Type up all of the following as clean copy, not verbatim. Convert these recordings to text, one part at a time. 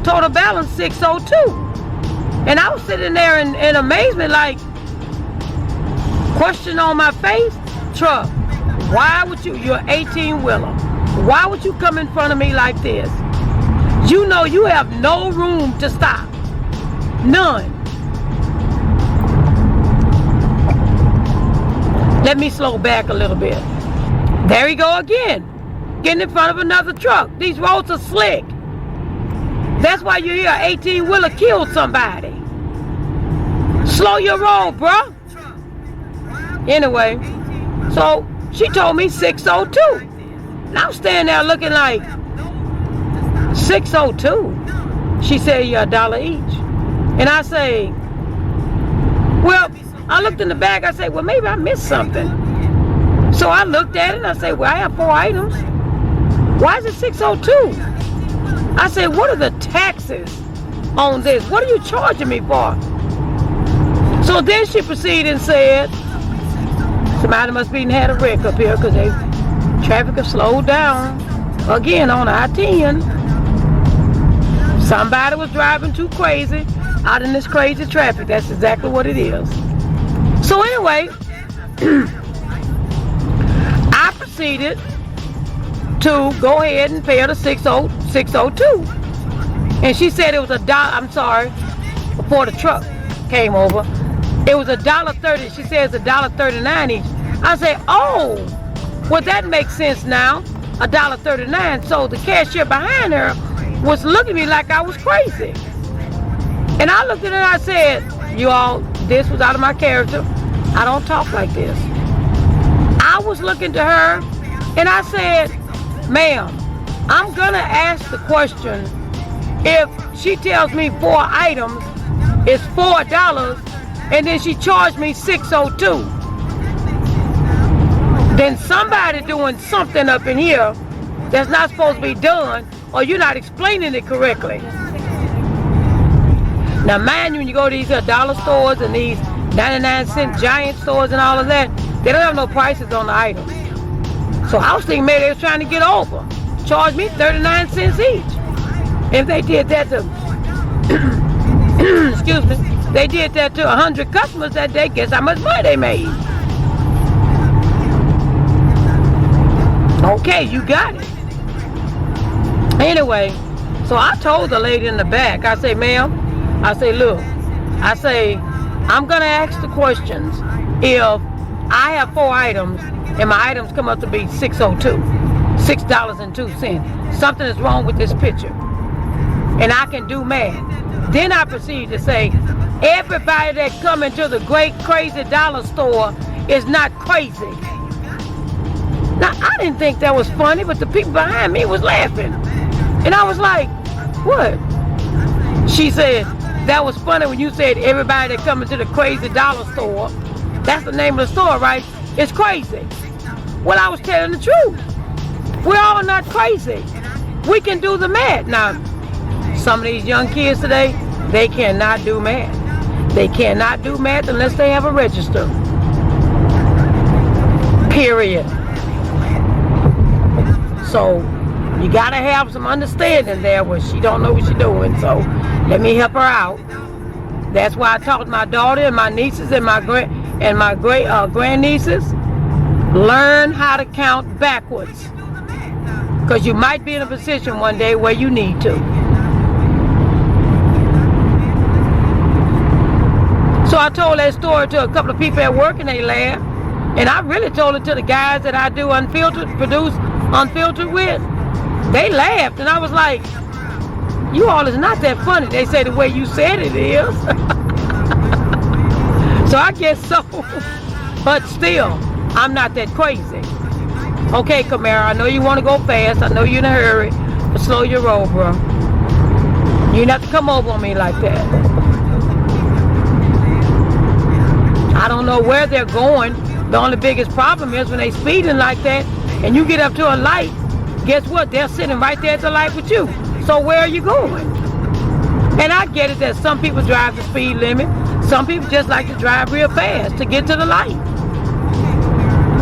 Total balance 602. And I was sitting there in amazement, like, question on my face. Truck, why would you're 18-wheeler. Why would you come in front of me like this? You know you have no room to stop. None. Let me slow back a little bit. There he go again. Getting in front of another truck. These roads are slick. That's why you hear an 18-wheeler killed somebody. Slow your roll, bro. Anyway, so she told me 602. And I'm standing there looking like 602. She said, you're $1 each. And I say, well, I looked in the bag. I said, well, maybe I missed something. So I looked at it and I said, well, I have 4 items. Why is it 602? I said, what are the taxes on this? What are you charging me for? So then she proceeded and said, somebody must be had a wreck up here because traffic has slowed down again on I-10. Somebody was driving too crazy out in this crazy traffic. That's exactly what it is. So anyway, I proceeded to go ahead and pay her the 602. And she said it was $1. I'm sorry, before the truck came over. It was $1.30. She says $1.39 each. I said, oh, well, that makes sense now. $1.39. So the cashier behind her was looking at me like I was crazy. And I looked at her and I said, you all, this was out of my character. I don't talk like this. I was looking to her and I said, ma'am, I'm gonna ask the question. If she tells me 4 items, it's $4, and then she charged me 602. Then somebody doing something up in here that's not supposed to be done, or you're not explaining it correctly. Now mind you, when you go to these dollar stores and these 99-cent giant stores and all of that, they don't have no prices on the items. So I was thinking maybe they was trying to get over. Charge me 39 cents each. If they did that to, excuse me, they did that to 100 customers that day, guess how much money they made? Okay, you got it. Anyway, so I told the lady in the back, I say, ma'am, I say, look, I say, I'm gonna ask the questions if I have 4 items and my items come up to be 602, $6.02. Something is wrong with this picture. And I can do math. Then I proceed to say, everybody that come into the great crazy dollar store is not crazy. Now, I didn't think that was funny, but the people behind me was laughing. And I was like, what? She said, that was funny when you said everybody that come into the crazy dollar store, that's the name of the store, right? It's crazy. Well, I was telling the truth. We're all not crazy. We can do the math. Now, some of these young kids today, they cannot do math. They cannot do math unless they have a register. Period. So, you gotta have some understanding there where she don't know what she's doing. So, let me help her out. That's why I taught my daughter and my nieces and my grandnieces, learn how to count backwards. Because you might be in a position one day where you need to. So I told that story to a couple of people at work and they laughed. And I really told it to the guys that I do produce Unfiltered with. They laughed and I was like, you all is not that funny. They say the way you said it is. So I guess so. But still, I'm not that crazy. Okay, Camara, I know you want to go fast. I know you're in a hurry. But slow your roll, bro. You don't have to come over on me like that. I don't know where they're going. The only biggest problem is when they speeding like that and you get up to a light, guess what? They're sitting right there at the light with you. So where are you going? And I get it that some people drive the speed limit. Some people just like to drive real fast to get to the light.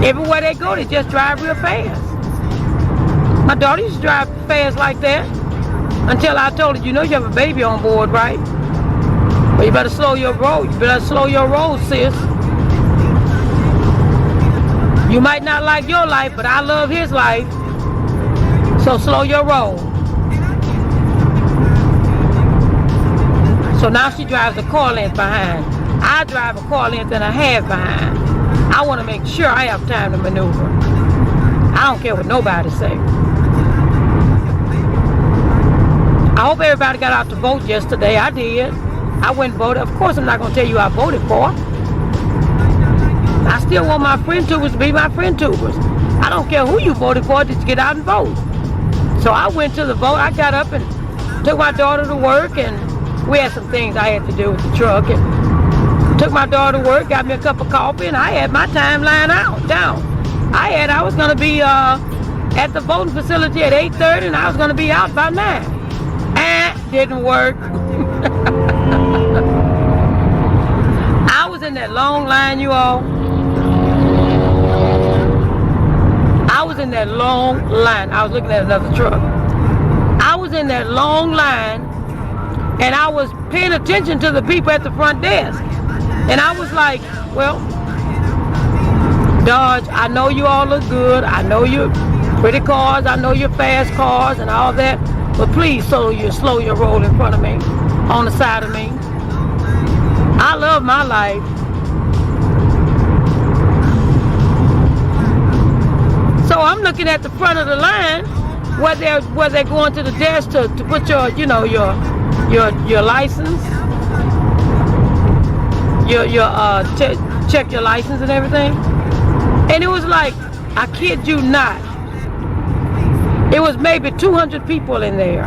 Everywhere they go, they just drive real fast. My daughter used to drive fast like that. until I told her, you know you have a baby on board, right? Well, you better slow your roll. You better slow your roll, sis. You might not like your life, but I love his life. So slow your roll. So now she drives a car length behind. I drive a car length and a half behind. I want to make sure I have time to maneuver. I don't care what nobody say. I hope everybody got out to vote yesterday. I did. I went and voted. Of course, I'm not going to tell you I voted for. I still want my friend tubers to be my friend tubers. I don't care who you voted for, just get out and vote. So I went to the vote. I got up and took my daughter to work, and we had some things I had to do with the truck. And took my daughter to work, got me a cup of coffee, and I had my timeline down. I was going to be at the voting facility at 8:30, and I was going to be out by 9. And didn't work. I was in that long line, you all. I was in that long line. I was looking at another truck. I was in that long line, and I was paying attention to the people at the front desk. And I was like, well, Dodge, I know you all look good. I know you're pretty cars. I know you're fast cars and all that. But please slow your roll in front of me, on the side of me. I love my life. So I'm looking at the front of the line where they're going to the desk to put your license, check your license and everything. And it was like, I kid you not, it was maybe 200 people in there.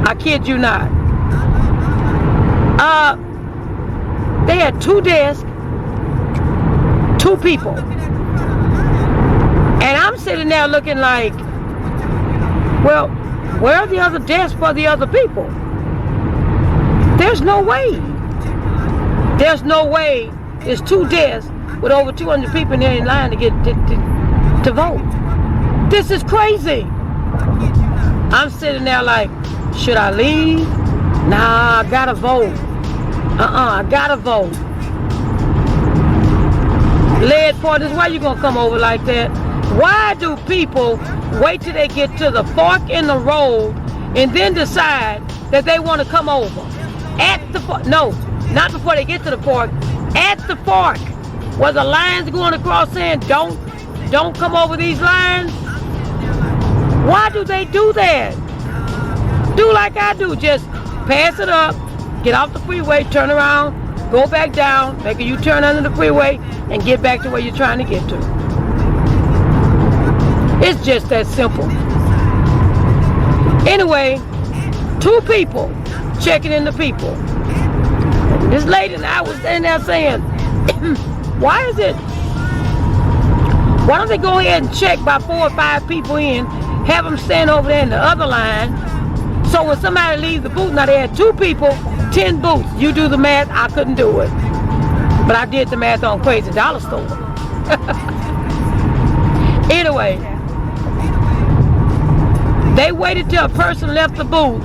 I kid you not. They had 2 desks, 2 people. And I'm sitting there looking like, well, where are the other desks for the other people? There's no way. There's no way there's 2 desks with over 200 people in there in line to get to vote. This is crazy. I'm sitting there like, should I leave? Nah, I gotta vote. I gotta vote. Lead partners, why you gonna come over like that? Why do people wait till they get to the fork in the road and then decide that they want to come over? At the fork, no, not before they get to the fork. At the fork, where the lines going across saying, don't come over these lines. Why do they do that? Do like I do, just pass it up, get off the freeway, turn around, go back down, make a U-turn under the freeway, and get back to where you're trying to get to. It's just that simple. Anyway, 2 people checking in the people. This lady and I was standing there saying, why don't they go ahead and check by 4 or 5 people in, have them stand over there in the other line, so when somebody leaves the booth, now they had 2 people, 10 booths. You do the math, I couldn't do it. But I did the math on Crazy Dollar Store. Anyway, they waited till a person left the booth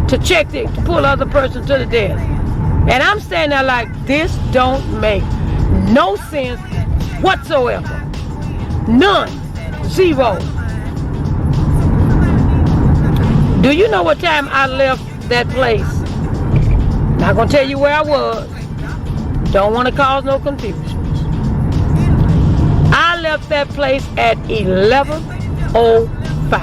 to check to pull the other person to the desk. And I'm standing there like, this don't make no sense whatsoever. None. 0. Do you know what time I left that place? Not gonna tell you where I was. Don't want to cause no confusion. I left that place at 11:05.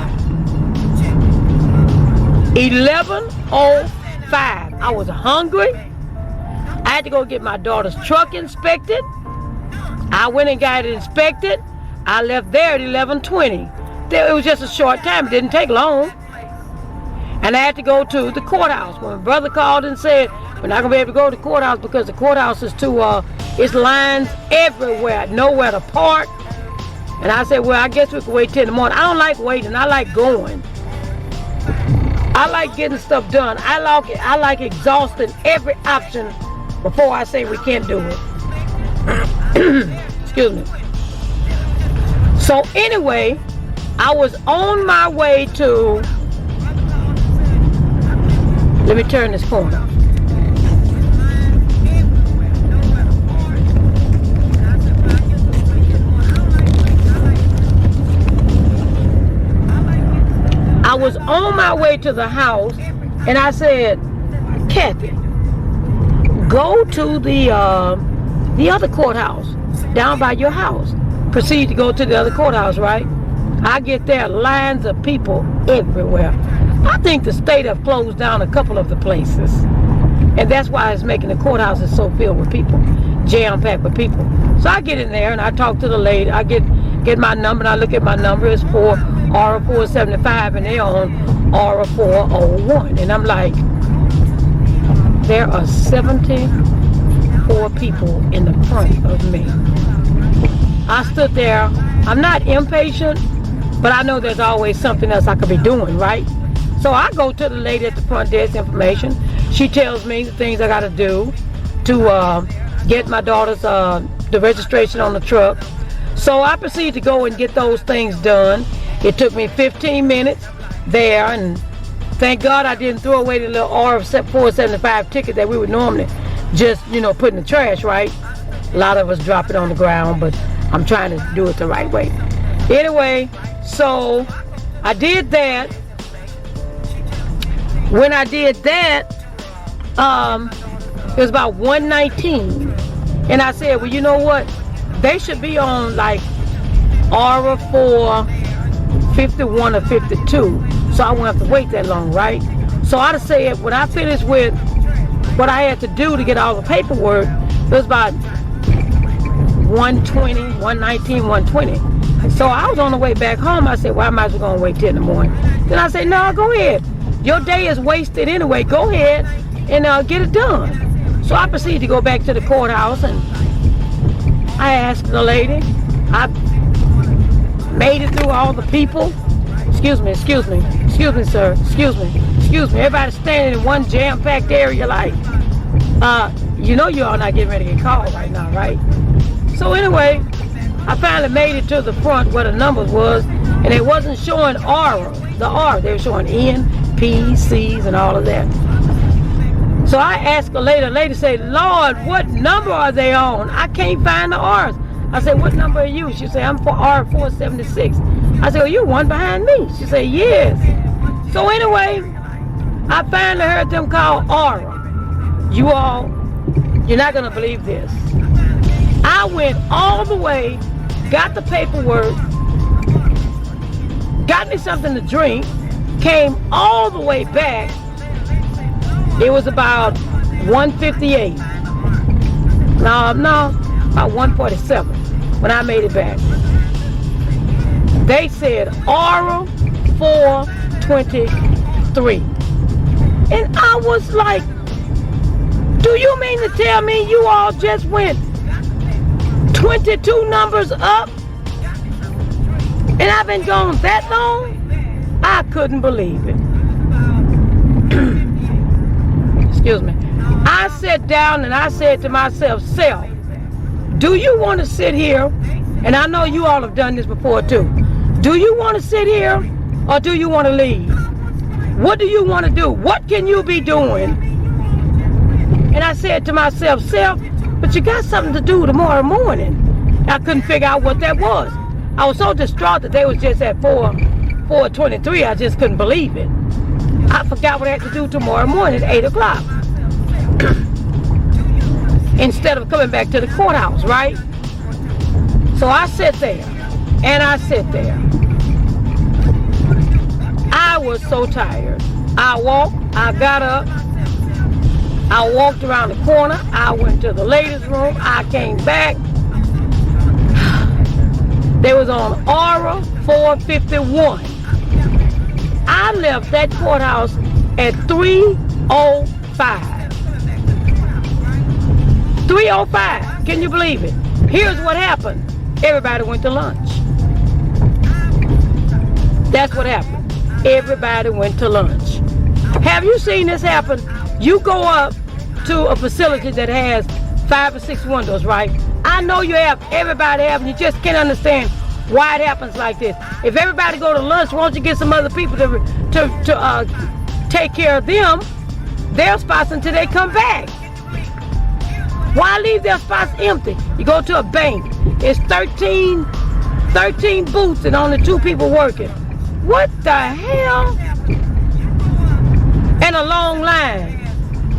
11:05. I was hungry. I had to go get my daughter's truck inspected. I went and got it inspected. I left there at 11:20. It was just a short time. It didn't take long. And I had to go to the courthouse. When my brother called and said, we're not going to be able to go to the courthouse because the courthouse is too, it's lines everywhere, nowhere to park. And I said, well, I guess we can wait till in the morning. I don't like waiting. I like going. I like getting stuff done. I like exhausting every option before I say we can't do it. Excuse me. So anyway, I was on my way to Let me turn this corner. I was on my way to the house, and I said, Kathy, go to the other courthouse down by your house. Proceed to go to the other courthouse, right? I get there, lines of people everywhere. I think the state have closed down a couple of the places, and that's why it's making the courthouses so filled with people, jam-packed with people. So I get in there and I talk to the lady. I get my number, and I look at my number. It's for Aura 475, and they're on Aura 401. And I'm like, there are 74 people in the front of me. I stood there. I'm not impatient, but I know there's always something else I could be doing, right? So I go to the lady at the front desk information. She tells me the things I got to do to get my daughter's the registration on the truck. So I proceed to go and get those things done. It took me 15 minutes there, and thank God I didn't throw away the little R475 ticket that we would normally just, put in the trash, right? A lot of us drop it on the ground, but I'm trying to do it the right way. Anyway, so I did that. When I did that, it was about 1:19, and I said, well, you know what? They should be on like Aura 451 or 52, so I won't have to wait that long, right? So I said, when I finished with what I had to do to get all the paperwork, it was about 1:20, 1:19, 1:20. So I was on the way back home. I said, well, I might as well go and wait till in the morning. Then I said, no, go ahead. Your day is wasted anyway. Go ahead and get it done. So I proceeded to go back to the courthouse, and I asked the lady. I made it through all the people. Excuse me, sir. Excuse me. Everybody's standing in one jam-packed area like, you know you all not getting ready to get called right now, right? So anyway, I finally made it to the front where the numbers was, and it wasn't showing Aura, the R. They were showing N, P, C's, and all of that. So I asked the lady said, Lord, what number are they on? I can't find the R's. I said, what number are you? She said, I'm for R476. I said, well, you're one behind me. She said, yes. So anyway, I finally heard them call Aura. You all, you're not going to believe this. I went all the way, got the paperwork, got me something to drink, came all the way back. It was about 1:58. No, about 1:47 when I made it back. They said Aura 423. And I was like, do you mean to tell me you all just went 22 numbers up? And I've been gone that long? I couldn't believe it. Excuse me. I sat down and I said to myself, self, do you want to sit here? And I know you all have done this before too. Do you want to sit here or do you want to leave? What do you want to do? What can you be doing? And I said to myself, self, but you got something to do tomorrow morning. I couldn't figure out what that was. I was so distraught that they was just at 4:23. I just couldn't believe it. I forgot what I had to do tomorrow morning at 8 o'clock. Instead of coming back to the courthouse, right? So I sit there, and I sit there. I was so tired. I got up, I walked around the corner, I went to the ladies' room, I came back. They was on Aura 451. I left that courthouse at 3:05. 3:05. Can you believe it? Here's what happened. Everybody went to lunch. That's what happened. Everybody went to lunch. Have you seen this happen? You go up to a facility that has 5 or 6 windows, right? I know you have, everybody have, and you just can't understand why it happens like this. If everybody go to lunch, why don't you get some other people to take care of them their spots until they come back. Why leave their spots empty? You go to a bank, it's 13 booths and only 2 people working. What the hell? And a long line.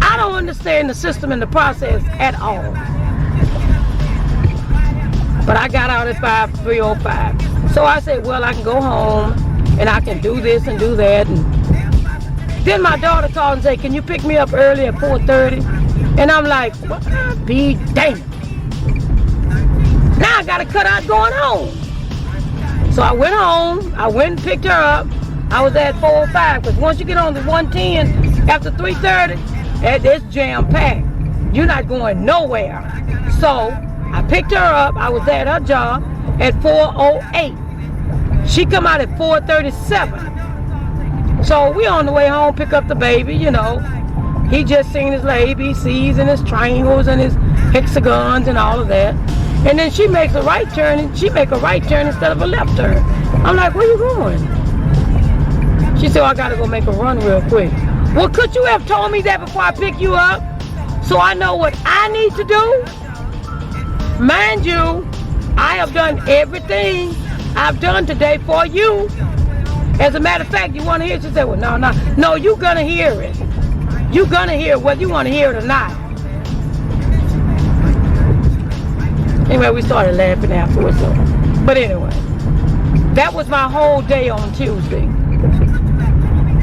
I don't understand the system and the process at all. But I got out at 3:05. So I said, well, I can go home and I can do this and do that. And then my daughter called and said, can you pick me up early at 4:30? And I'm like, well, I'll be damned. Now I got to cut out going home. So I went home. I went and picked her up. I was at 4:05 because once you get on the 110 after 3:30, it's jam-packed. You're not going nowhere. So I picked her up. I was at her job at 4:08. She come out at 4:37. So we on the way home, pick up the baby, you know. He just seen his ABCs and his triangles and his hexagons and all of that. And then she makes a right turn, and she make a right turn instead of a left turn. I'm like, where you going? She said, oh, I gotta go make a run real quick. Well, could you have told me that before I pick you up so I know what I need to do? Mind you, I have done everything I've done today for you. As a matter of fact, you want to hear it? She said, well, no, you're gonna hear it. You're gonna hear it whether you want to hear it or not. Anyway, we started laughing afterwards. But anyway, that was my whole day on Tuesday.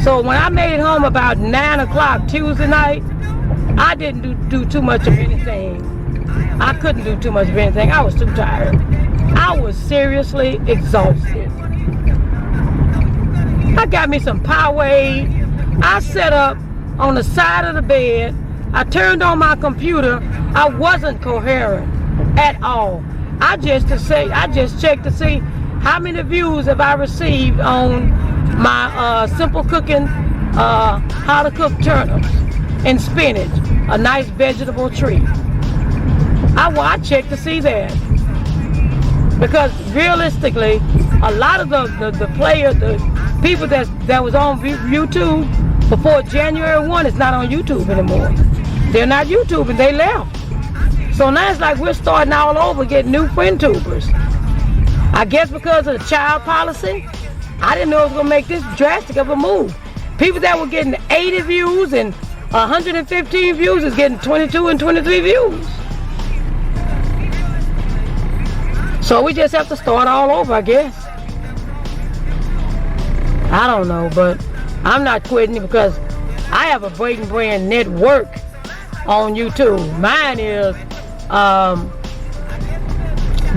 So when I made it home about 9 o'clock Tuesday night, I didn't do too much of anything. I couldn't do too much of anything. I was too tired. I was seriously exhausted. I got me some Powerade. I set up on the side of the bed. I turned on my computer. I wasn't coherent at all. I just checked to see how many views have I received on my simple cooking, how to cook turnips and spinach, a nice vegetable treat. I checked to see that, because realistically, a lot of the players, the people that was on YouTube before January 1 is not on YouTube anymore. They're not YouTubing, they left. So now it's like we're starting all over, getting new friend tubers. I guess because of the child policy, I didn't know it was going to make this drastic of a move. People that were getting 80 views and 115 views is getting 22 and 23 views. So we just have to start all over, I guess. I don't know, but I'm not quitting because I have a Braden Brand network on YouTube. Mine is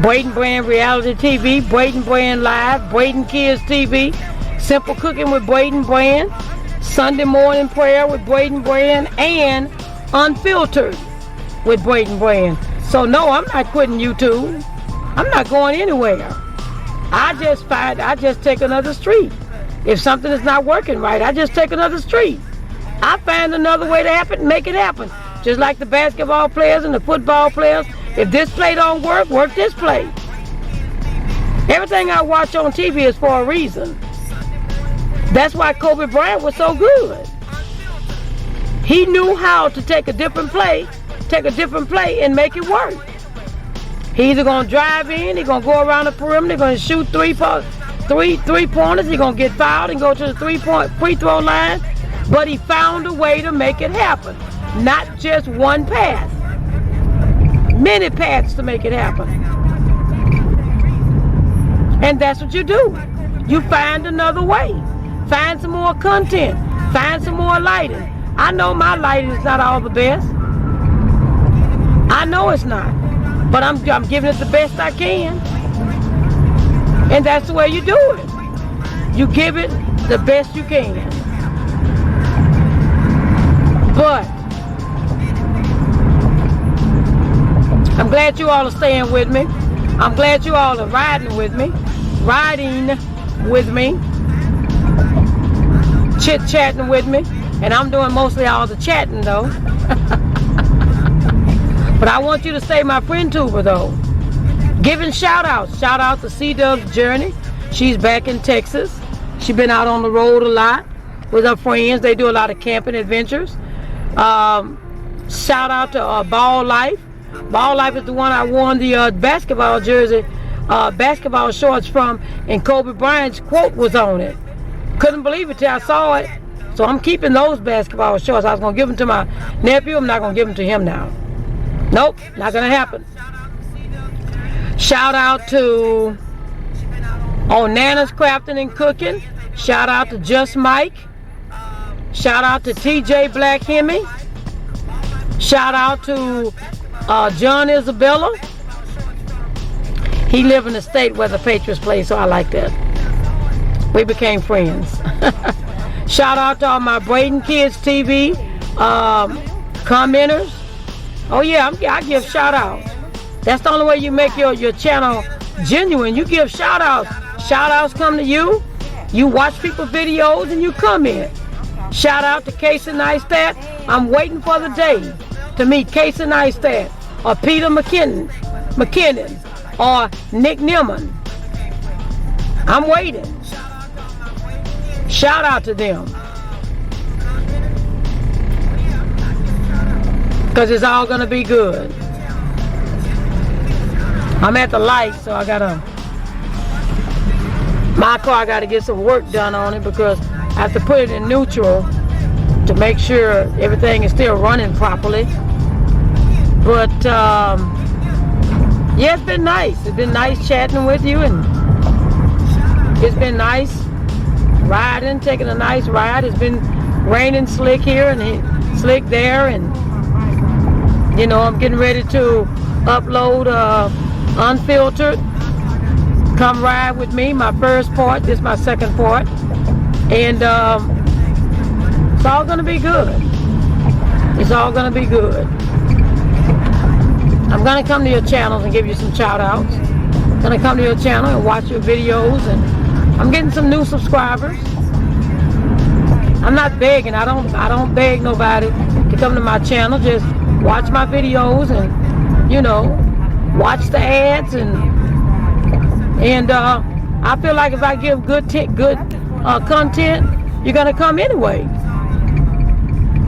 Braden Brand Reality TV, Braden Brand Live, Braden Kids TV, Simple Cooking with Braden Brand, Sunday Morning Prayer with Braden Brand, and Unfiltered with Braden Brand. So no, I'm not quitting YouTube. I'm not going anywhere. I just take another street. If something is not working right, I just take another street. I find another way to make it happen. Just like the basketball players and the football players. If this play don't work, work this play. Everything I watch on TV is for a reason. That's why Kobe Bryant was so good. He knew how to take a different play and make it work. He either gonna drive in, he's gonna go around the perimeter, he's gonna shoot three pointers, he's gonna get fouled and go to the 3-point free throw line. But he found a way to make it happen. Not just one pass. Many paths to make it happen. And that's what you do. You find another way. Find some more content. Find some more lighting. I know my lighting is not all the best. I know it's not. But I'm giving it the best I can. And that's the way you do it. You give it the best you can. But I'm glad you all are staying with me. I'm glad you all are riding with me. Chit-chatting with me. And I'm doing mostly all the chatting though. But I want you to stay my friend tuber though. Giving shout outs. Shout out to C-Dub's Journey. She's back in Texas. She's been out on the road a lot with her friends. They do a lot of camping adventures. Shout out to Ball Life. Ball Life is the one I won the basketball jersey, basketball shorts from, and Kobe Bryant's quote was on it. Couldn't believe it till I saw it. So I'm keeping those basketball shorts. I was going to give them to my nephew. I'm not going to give them to him now. Nope, not going to happen. Shout out to Nana's Crafting and Cooking. Shout out to Just Mike. Shout out to TJ Black Hemi. Shout out to John Isabella. He live in the state where the Patriots play, so I like that. We became friends. Shout out to all my Braden Kids TV commenters. Oh yeah, I give shout outs. That's the only way you make your channel genuine. You give shout outs. Shout outs come to you. You watch people's videos and you comment. Shout out to Casey Neistat. I'm waiting for the day to meet Casey Neistat or Peter McKinnon or Nick Newman. I'm waiting. Shout out to them. Because it's all going to be good. I'm at the light, so I gotta get some work done on it because I have to put it in neutral to make sure everything is still running properly. But yeah, it's been nice. It's been nice chatting with you, and it's been nice riding, taking a nice ride. It's been raining slick here and slick there, and you know, I'm getting ready to upload Unfiltered. Come ride with me. My first part. This is my second part, and it's all gonna be good. It's all gonna be good. I'm gonna come to your channels and give you some shout outs. I'm gonna come to your channel and watch your videos, and I'm getting some new subscribers. I'm not begging. I don't beg nobody to come to my channel. Just watch my videos and, you know, watch the ads, and I feel like if I give good content, you're gonna come anyway.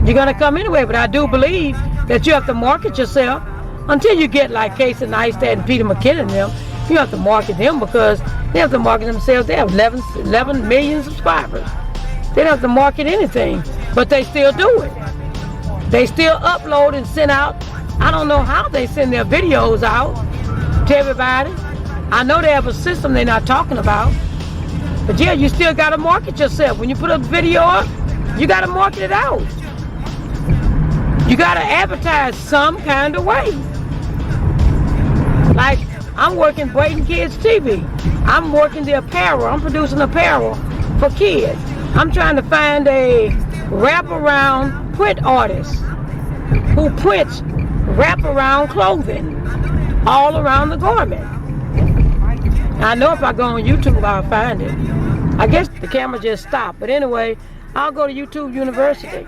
You're gonna come anyway. But I do believe that you have to market yourself until you get like Casey Neistat and Peter McKinnon and them. You have to market them because they have to market themselves. They have 11 million subscribers. They don't have to market anything, but they still do it. They still upload and send out. I don't know how they send their videos out to everybody. I know they have a system they're not talking about. But yeah, you still got to market yourself. When you put a video up, you got to market it out. You got to advertise some kind of way. Like, I'm working Braden Kids TV. I'm working the apparel. I'm producing apparel for kids. I'm trying to find a wraparound print artist who prints wraparound clothing all around the garment. I know if I go on YouTube, I'll find it. I guess the camera just stopped. But anyway, I'll go to YouTube University.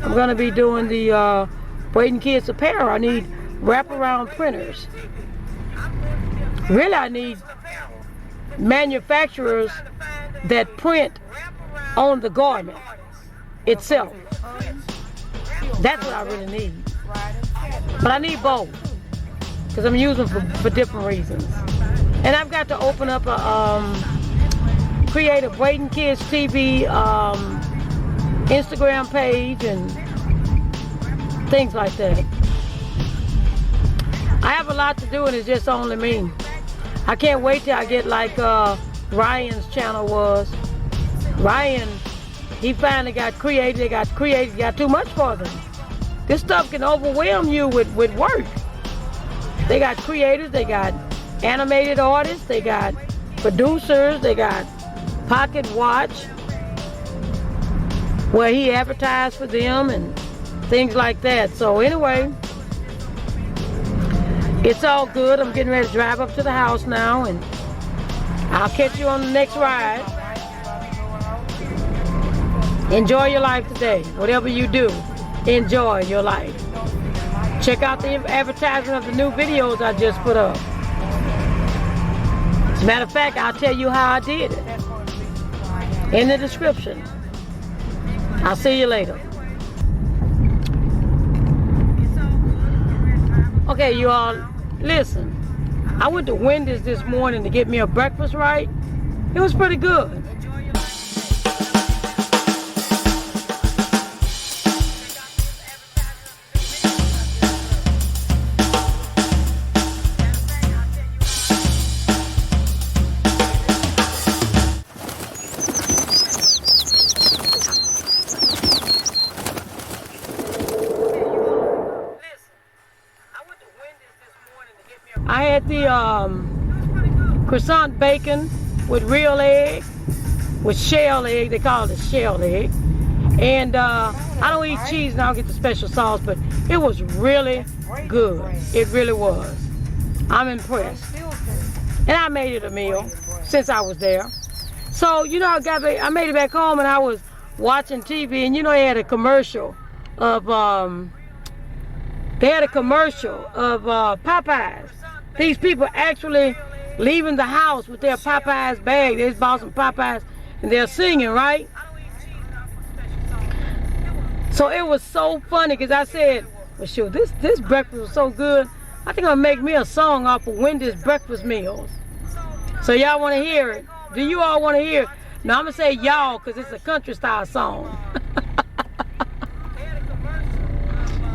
I'm going to be doing the Braden Kids apparel. I need wraparound printers. Really, I need manufacturers that print on the garment itself. That's what I really need. But I need both, because I'm using them for different reasons. And I've got to open up a create a Braden Kids TV Instagram page and things like that. I have a lot to do, and it's just only me. I can't wait till I get like Ryan's channel was. Ryan, he finally got created. They got created, got too much for them. This stuff can overwhelm you with work. They got creators, they got animated artists, they got producers, they got Pocket Watch, where he advertised for them and things like that. So anyway, it's all good. I'm getting ready to drive up to the house now, and I'll catch you on the next ride. Enjoy your life today. Whatever you do, enjoy your life. Check out the advertisement of the new videos I just put up. As a matter of fact, I'll tell you how I did it in the description. I'll see you later. Okay, you all, listen. I went to Wendy's this morning to get me a breakfast, right? It was pretty good. I had the croissant bacon with real egg, with shell egg. They call it shell egg. And I don't eat cheese and I don't get the special sauce, but it was really good. It really was. I'm impressed. And I made it a meal since I was there. So, you know, I made it back home and I was watching TV, and you know they had a commercial of Popeyes. These people actually leaving the house with their Popeyes bag. They just bought some Popeyes and they're singing, right? So it was so funny because I said, well, shoot, this breakfast was so good. I think I'll make me a song off of Wendy's breakfast meals. So y'all want to hear it? Do you all want to hear it? No, I'm going to say y'all because it's a country style song.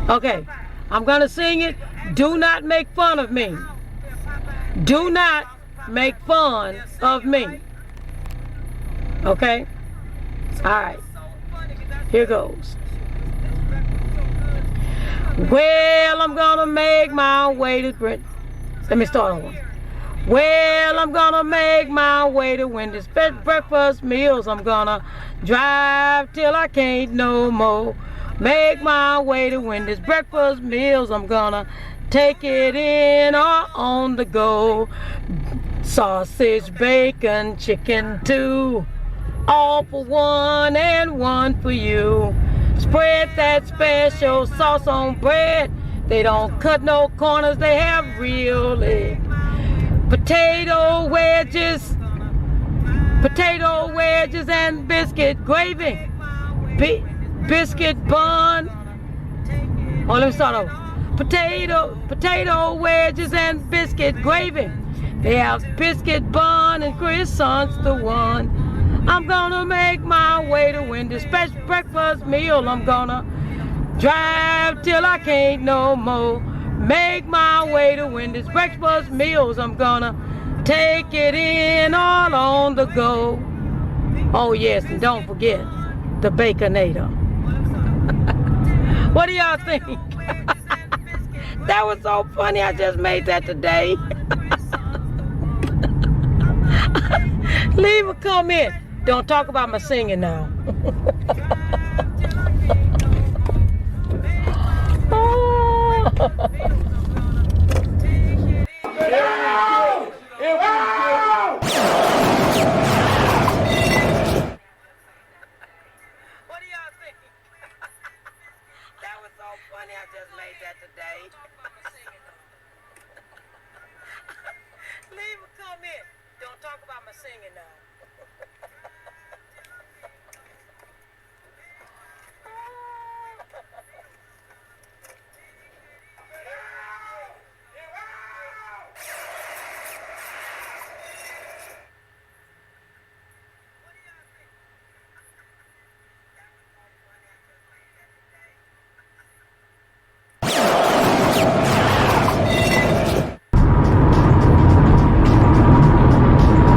Okay, I'm going to sing it. Do not make fun of me. Do not make fun of me. Okay? All right. Here goes. Well, I'm gonna make my way to Braden. Let me start over. Well, I'm gonna make my way to Wendy's breakfast meals. I'm gonna drive till I can't no more. Make my way to Wendy's breakfast meals. I'm gonna take it in or on the go. Sausage, bacon, chicken too. All for one and one for you. Spread that special sauce on bread. They don't cut no corners, they have real egg. Potato wedges and biscuit gravy. Biscuit bun. Oh, let me start over. Potato wedges and biscuit gravy. They have biscuit bun and croissants the one. I'm gonna make my way to Wendy's special breakfast meal. I'm gonna drive till I can't no more. Make my way to Wendy's breakfast meals. I'm gonna take it in all on the go. Oh yes, and don't forget the Baconator. What do y'all think? That was so funny. I just made that today. Leave a comment. Don't talk about my singing now. What do y'all think? That was so funny. I just made that today. Leave a comment. Don't talk about my singing now.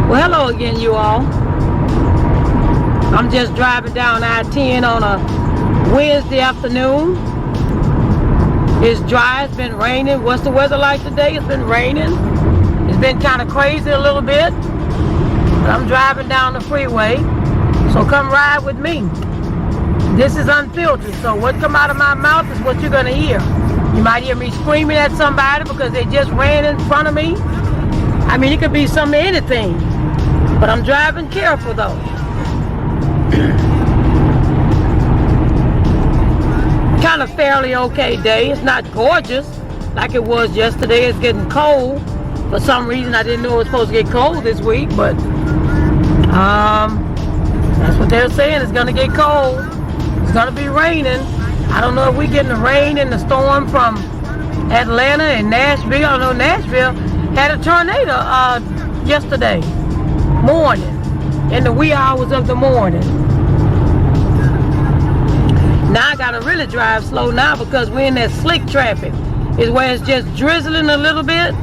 Well, hello again, you all. I'm just driving down I-10 on a Wednesday afternoon. It's dry, it's been raining. What's the weather like today? It's been raining. It's been kind of crazy a little bit. But I'm driving down the freeway, so come ride with me. This is unfiltered, so what come out of my mouth is what you're gonna hear. You might hear me screaming at somebody because they just ran in front of me. I mean, it could be some anything. But I'm driving careful though. Kind of fairly okay day. It's not gorgeous like it was yesterday. It's getting cold. For some reason I didn't know it was supposed to get cold this week, but that's what they're saying. It's gonna get cold. It's gonna be raining. I don't know if we're getting the rain and the storm from Atlanta and Nashville. I know Nashville had a tornado yesterday morning, in the wee hours of the morning. Now I gotta really drive slow now because we're in that slick traffic. Is where it's just drizzling a little bit.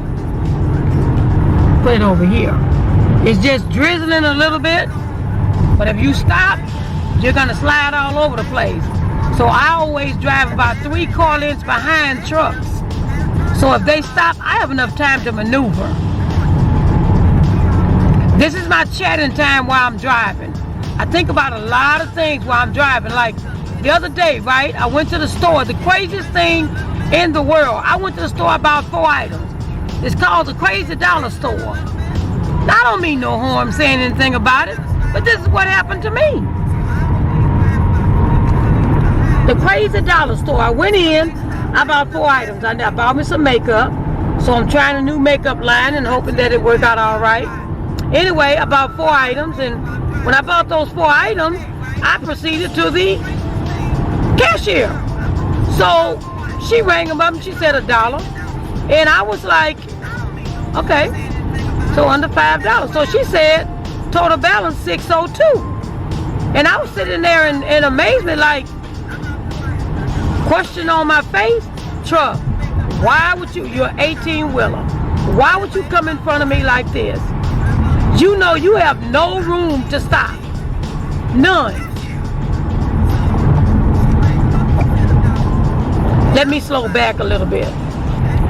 Put it over here. It's just drizzling a little bit, but if you stop, you're gonna slide all over the place. So I always drive about 3 car lengths behind trucks. So if they stop, I have enough time to maneuver. This is my chatting time while I'm driving. I think about a lot of things while I'm driving. Like the other day, right? I went to the store. The craziest thing in the world. I went to the store, I bought 4 items. It's called the Crazy Dollar Store. Now, I don't mean no harm saying anything about it, but this is what happened to me. The Crazy Dollar Store. I went in, I bought 4 items. I bought me some makeup. So I'm trying a new makeup line and hoping that it worked out all right. Anyway, I bought 4 items, and when I bought those 4 items, I proceeded to the cashier. So she rang them up and she said $1. And I was like, okay, so under $5. So she said, total balance $602. And I was sitting there in amazement, like, question on my face, truck, why would you're 18-wheeler, why would you come in front of me like this? You know you have no room to stop. None. Let me slow back a little bit.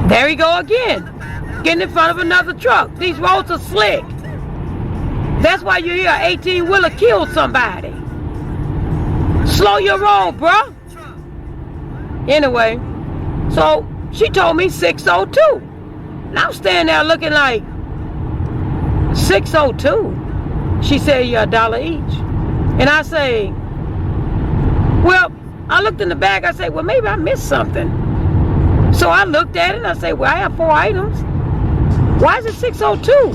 There we go again. Getting in front of another truck. These roads are slick. That's why you hear an 18-wheeler killed somebody. Slow your roll, bro. Anyway, so she told me $602. And I'm standing there looking like, $602? She said, you're $1 each. And I say, well, I looked in the bag, I said, well, maybe I missed something. So I looked at it and I said, well, I have 4 items. Why is it $602?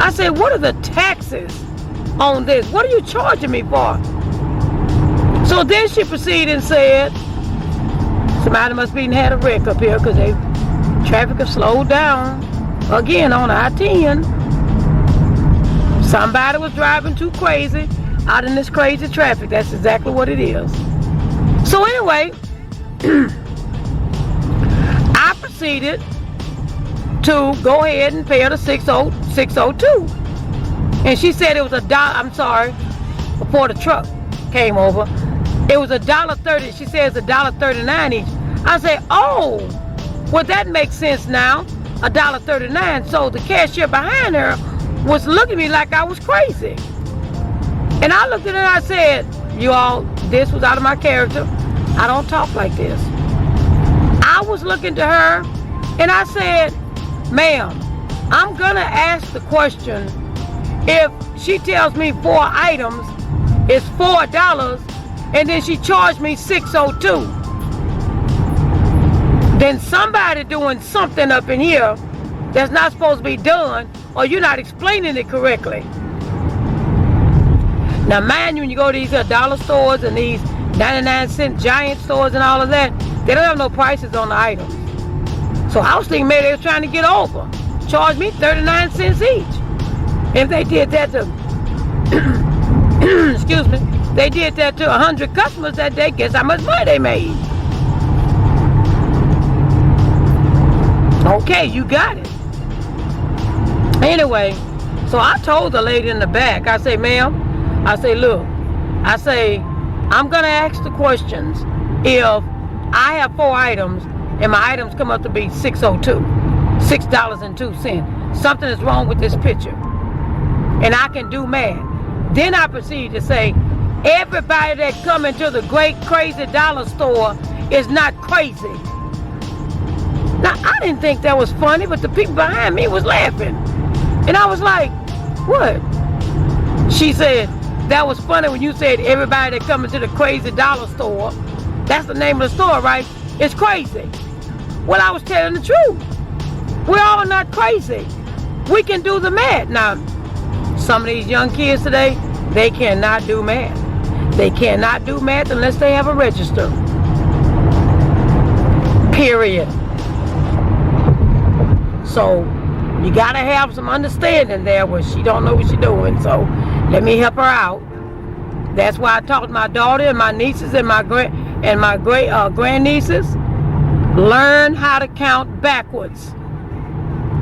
I said, what are the taxes on this? What are you charging me for? So then she proceeded and said, somebody must be had a wreck up here because traffic has slowed down again on I-10. Somebody was driving too crazy out in this crazy traffic. That's exactly what it is. So anyway, I proceeded to go ahead and pay her the $602. And she said it was $1. I'm sorry, before the truck came over. It was $1.30. She says $1.39 each. I said, oh, well, that makes sense now. $1.39. So the cashier behind her was looking at me like I was crazy. And I looked at her and I said, you all, this was out of my character. I don't talk like this. I was looking to her and I said, ma'am, I'm gonna ask the question. If she tells me 4 items is $4 and then she charged me $602, then somebody doing something up in here that's not supposed to be done, or you're not explaining it correctly. Now mind you, when you go to these dollar stores and these 99-cent giant stores and all of that, they don't have no prices on the items. So I was thinking maybe they were trying to get over. Charge me 39 cents each. If they did that to, excuse me, they did that to 100 customers that day, guess how much money they made? Okay, you got it. Anyway, so I told the lady in the back, I say, ma'am, I say, look, I say, I'm gonna ask the questions if I have 4 items and my items come up to be $6.02. Something is wrong with this picture. And I can do math. Then I proceed to say, everybody that come into the great crazy dollar store is not crazy. Now, I didn't think that was funny, but the people behind me was laughing. And I was like, what? She said, that was funny when you said everybody that come into the crazy dollar store, that's the name of the store, right? It's crazy. Well, I was telling the truth. We're all not crazy. We can do the math. Now, some of these young kids today, they cannot do math. They cannot do math unless they have a register. Period. So you gotta have some understanding there where she don't know what she's doing. So let me help her out. That's why I taught my daughter and my nieces and my great grandnieces, learn how to count backwards,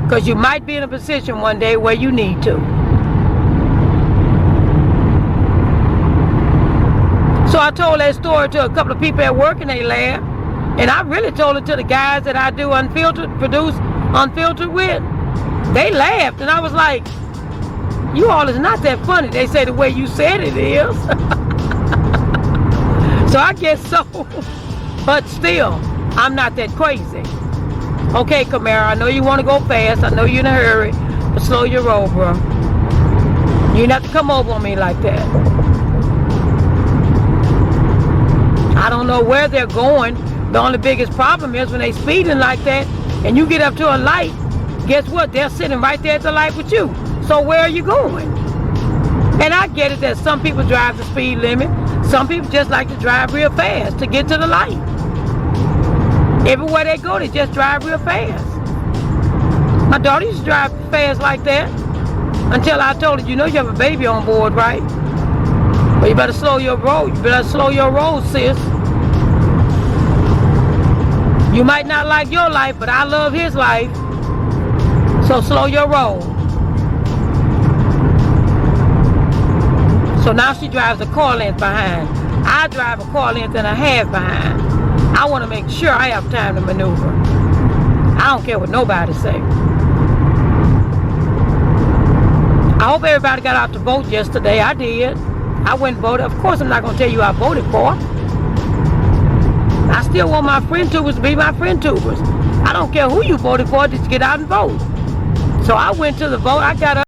because you might be in a position one day where you need to. So I told that story to a couple of people at work and they laughed. And I really told it to the guys that I do produce Unfiltered with. They laughed and I was like, you all is not that funny. They say the way you said it is. So I guess so. But still, I'm not that crazy. Okay, Camara, I know you want to go fast. I know you're in a hurry. But slow your roll, bro. You don't have to come over on me like that. I don't know where they're going. The only biggest problem is when they speeding like that and you get up to a light, guess what? They're sitting right there at the light with you. So where are you going? And I get it that some people drive the speed limit. Some people just like to drive real fast to get to the light. Everywhere they go, they just drive real fast. My daughter used to drive fast like that until I told her, you know you have a baby on board, right? Well, you better slow your roll. You better slow your roll, sis. You might not like your life, but I love his life. So slow your roll. So now she drives a car length behind. I drive a car length and a half behind. I want to make sure I have time to maneuver. I don't care what nobody say. I hope everybody got out to vote yesterday. I did. I went and voted. Of course, I'm not going to tell you I voted for. I still want my friend tubers to be my friend tubers. I don't care who you voted for, just get out and vote. So I went to the vote. I got up.